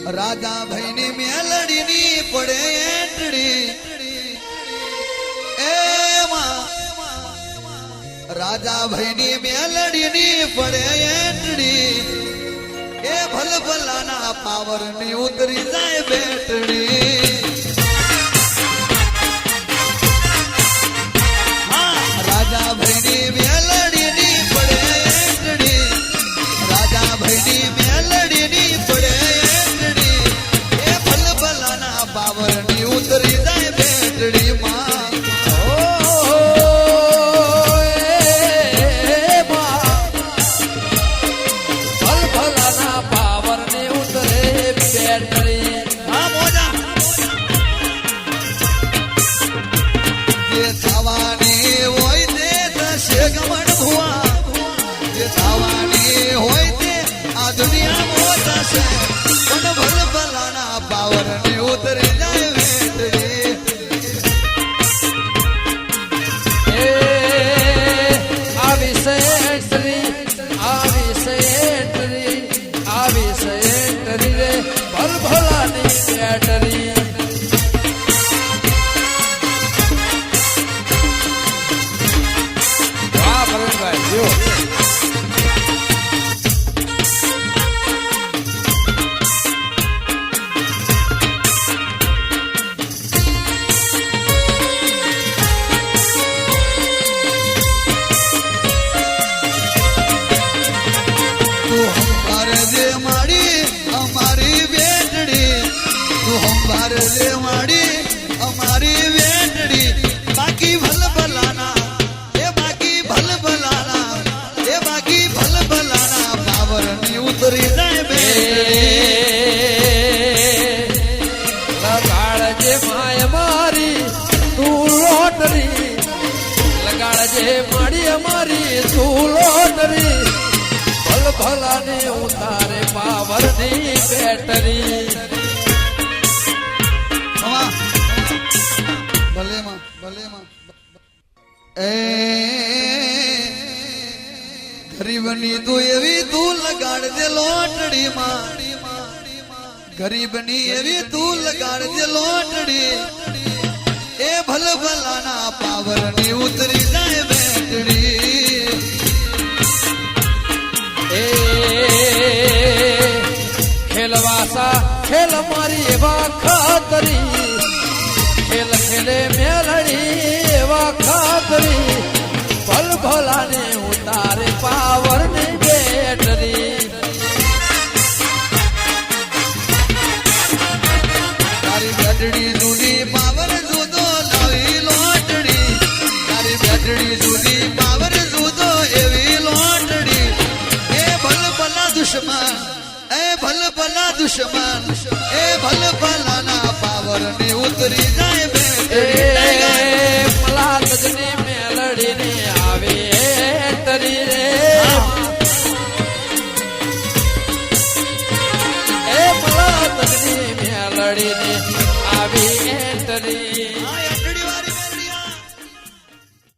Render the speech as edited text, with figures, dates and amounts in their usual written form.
રાજા ભાઈ ની મેલડી ની પડે એન્ટડી રાજા ભાઈ ની મેલડી ની પડે એન્ટડી એ ભલ ભલાના પાવર ની ઉતરી જાય બેટડી રાજા ભાઈ ની મેલડી ની પડે એન્ટડી રાજા ભાઈ ની મેલડી ની પડે એન્ટડી એ ભલ ભલાના પાવર ની ઉતરી જાય બેટડી માં पावर ने उतर जाए रे भल भला नहीं बैटरी वाह भरण भाई जो हमारी वेटड़ी बाकी भल भलाना ये बाकी भल भलाना ये बाकी भल भलाना पावर नहीं उतरी जाए लगाड़ जे माय मारी तू लोटरी लगाड़ जे मारी हमारी तू लोटरी भल भला ने उतारे पावर नहीं बैटरी गरीबनी तू एवी तू लगाड़ दे लोटड़ी मां गरीबनी एवी तू लगाड़ दे लोटड़ी ए भल भलाना पावर नी उतरी जाए बैटड़ी ए खेलवासा खेल मारी एवा खातरी खेल खेले मेलड़ी एवा खातरी भल भला ने उतारे पावर ने बैटरी तारी बैटरी जूदी पावर जूदो लावी लोटड़ी तारी बैटरी जूदी पावर जूदो एवी लोटड़ी ए भल भला दुश्मन ए भल भला दुश्मन ए भल भला ना पावर ने उतरी जाए बैटरी मला तजनी मेलड़ी ने आवे तरी रे ए मला तजनी मेलड़ी ने